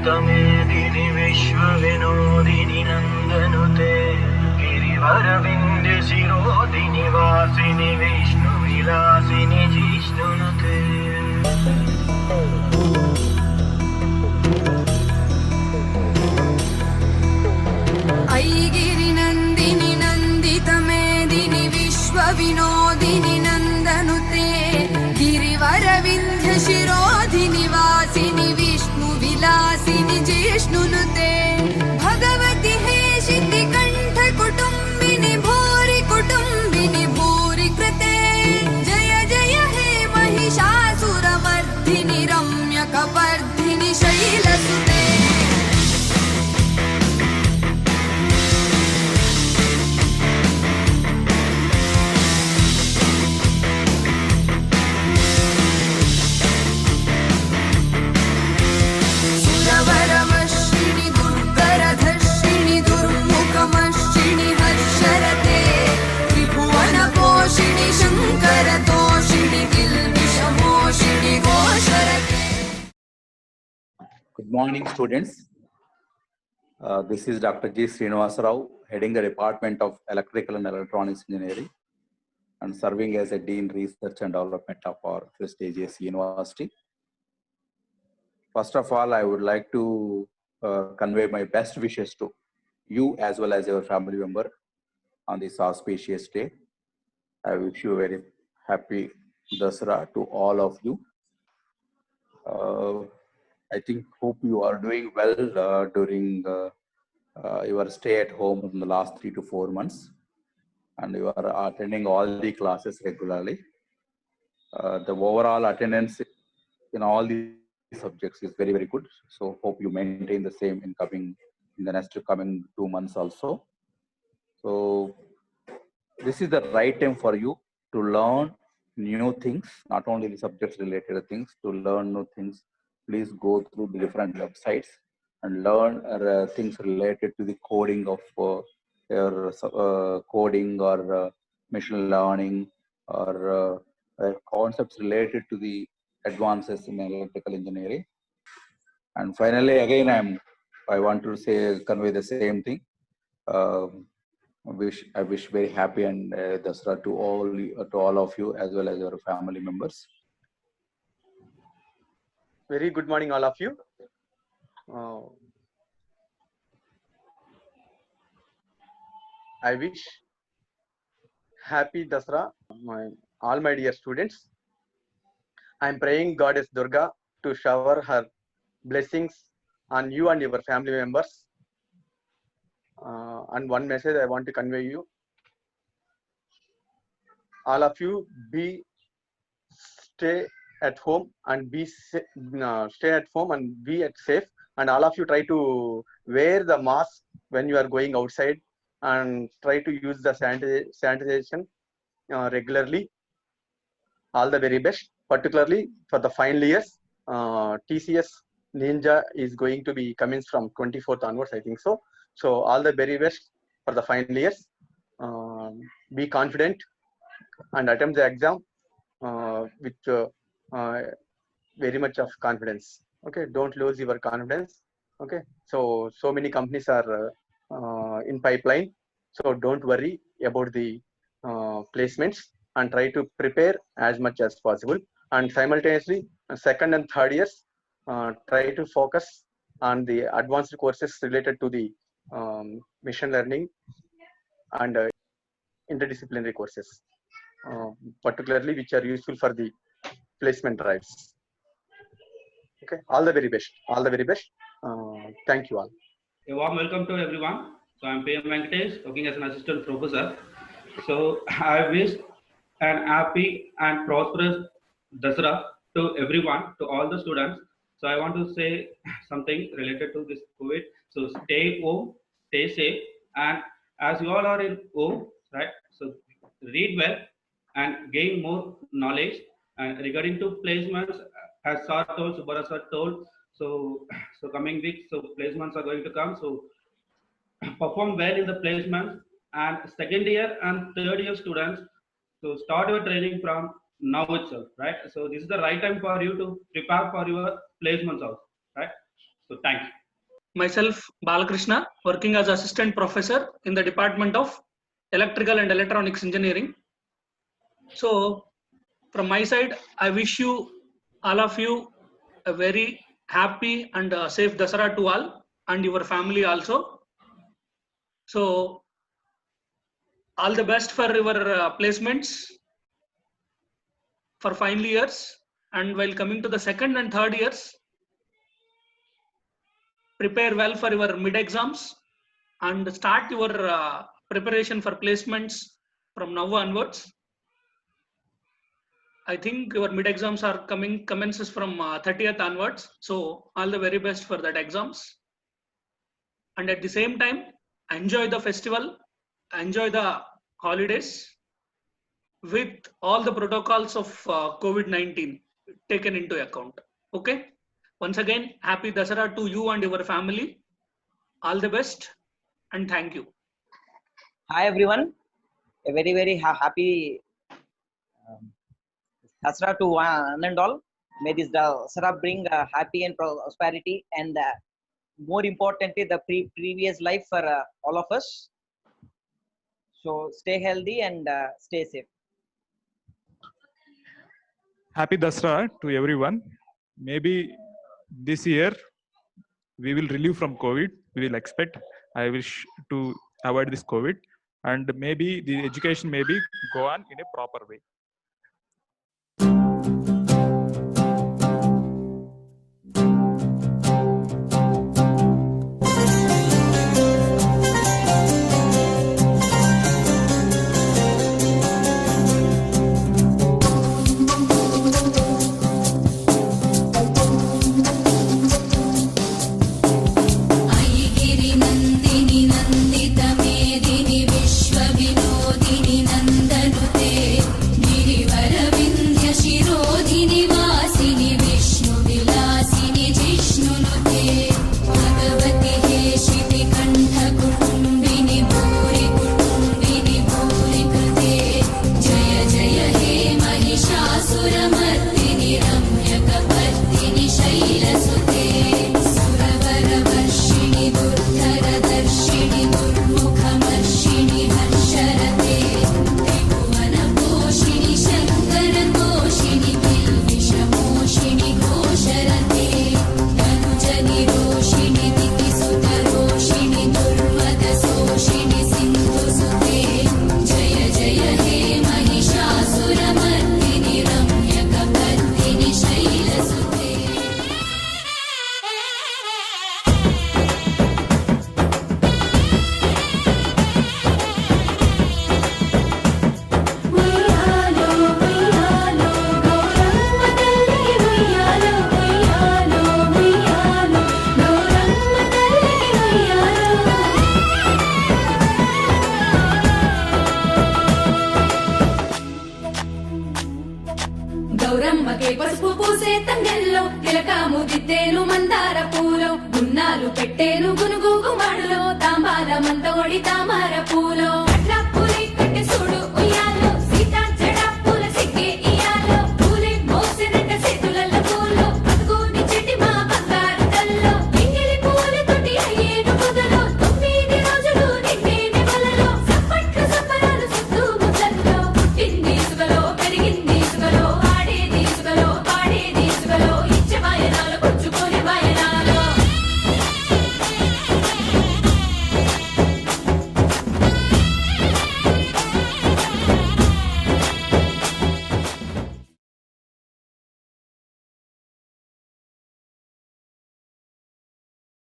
मेदिनि विश्वविनोदिनि नन्दनुते गिरिवरविन्द शिरोदिनि वासिनि विष्णुविलासिनि जिष्णुनुते ऐगिरि नन्दिनि नन्दित मेदिनि विश्वविनोदिनि नन्दनुते गिरिवरविन्ध्य शिरोधिनि वासिनि विष्णुविलासिनि जिष्णुनुते भगवति हेशिति कण्ठ कुटुम्बिनि भूरि कुटुम्बिनि भूरि कृते जय जय हे Mahishasuramardini रम्यकपर्दिनि शैलसुते सुरवरवर्षिणि दुर्धरधर्षिणि दुर्मुखमर्षिणि हर्षरते त्रिभुवनपोषिणि शङ्करतोषिणि किल्बिषमोषिणि घोषरते. Good morning, students. This is Dr. G. Srinivasa Rao, heading the Department of Electrical and Electronics Engineering and serving as a Dean Research and Development of our prestigious university. First of all, I would like to convey my best wishes to you as well as your family member on this auspicious day. I wish you a very happy Dasara to all of you. I hope you are doing well during your stay at home in the last 3 to 4 months, and you are attending all the classes regularly. The overall attendance in all the subjects is very, very good. So hope you maintain the same in the next coming 2 months also. So this is the right time for you to learn new things, not only the subjects related things. To learn new things, please go through the different websites and learn things related to the coding of your coding or machine learning or concepts related to the advances in electrical engineering. And finally, again, I want to convey the same thing. I wish very happy and Dasara to all of you as well as your family members. Very good morning, all of you. I wish happy Dasara, all my dear students. I am praying Goddess Durga to shower her blessings on you and your family members. And one message I want to convey you. All of you stay at home and stay at home and be safe. And all of you try to wear the mask when you are going outside and try to use the sanitization regularly. All the very best, particularly for the final years. TCS Ninja is going to be coming from 24th onwards, I think so. So all the very best for the final years. Be confident and attempt the exam with very much of confidence. Okay, don't lose your confidence. Okay, so many companies are in pipeline, so don't worry about the placements and try to prepare as much as possible. And simultaneously, second and third years, try to focus on the advanced courses related to the machine learning and interdisciplinary courses, particularly which are useful for the placement drives. Okay, all the very best. All the very best. Thank you all. A warm welcome to everyone. So I'm PM Venkatesh, working as an assistant professor. So I wish an happy and prosperous Dasara to everyone, to all the students. So I want to say something related to this COVID. So stay home, stay safe, and as you all are in home, right? So read well and gain more knowledge. And regarding to placements, as Sir told, Subara Sir told, so coming week, so placements are going to come. So perform well in the placements, and second year and third year students, so start your training from now itself, right? So this is the right time for you to prepare for your placements also, right? So thank you. Myself, Balakrishna, working as assistant professor in the Department of Electrical and Electronics Engineering. So, from my side, I wish you, all of you, a very happy and safe Dasara to all and your family also. So, all the best for your placements for final years, and while coming to the second and third years, prepare well for your mid exams and start your preparation for placements from now onwards. I think your mid exams are commences from 30th onwards. So all the very best for that exams. And at the same time, enjoy the festival, enjoy the holidays with all the protocols of COVID-19 taken into account. Okay. Once again, happy Dasara to you and your family. All the best and thank you. Hi everyone, a very happy Dasara to one and all. May this Dasara bring happy and prosperity, and more importantly, the previous life for all of us. So stay healthy and stay safe. Happy Dasara to everyone. Maybe this year we will relieve from COVID. We will expect. I wish to avoid this COVID, and maybe the education maybe go on in a proper way. ऐगिरि नन्दिनि नन्दित मेदिनि विश्व विनोदिनि नन्दनुते गिरिवर विन्ध्य शिरोधिनि वासिनि विष्णु विलासिनि जिष्णुनुते भगवति हेशिति कण्ठ कुटुम्बिनि भूरि कुटुम्बिनि भूरि कृते जय जय हे महिषासुरमर्दिनि रम्यकपर्दिनि शैलसुते सुरवरवर्षिणि दुर्धरदर्शिणि दुर्मुखमर्षिणि हर्षरते त्रिभुवनपोषिणि शङ्करतोषिणि किल्बिषमोषिणि घोषरते तनुजनिरोषिणि दितिसुतरोषिणि दुर्मदशोषिणि सिन्धुसुते जय जय हे महिषासुरमर्दिनि रम्यकपर्दिनि शैलसुते ఉయ్యాలో ఉయ్యాలో గౌరమ్మ తల్లి ఉయ్యాలో ఉయ్యాలో ఉయ్యాలో గౌరమ్మ తల్లి ఉయ్యాలో గౌరమ్మకే పసుపు పూసే తంగెల్లో తిలకాము దిద్దేను మందార పూలో గున్నాలు పెట్టేను గునుగు గుమ్మడిలో తాంబాల మంతోడి తామర పూలో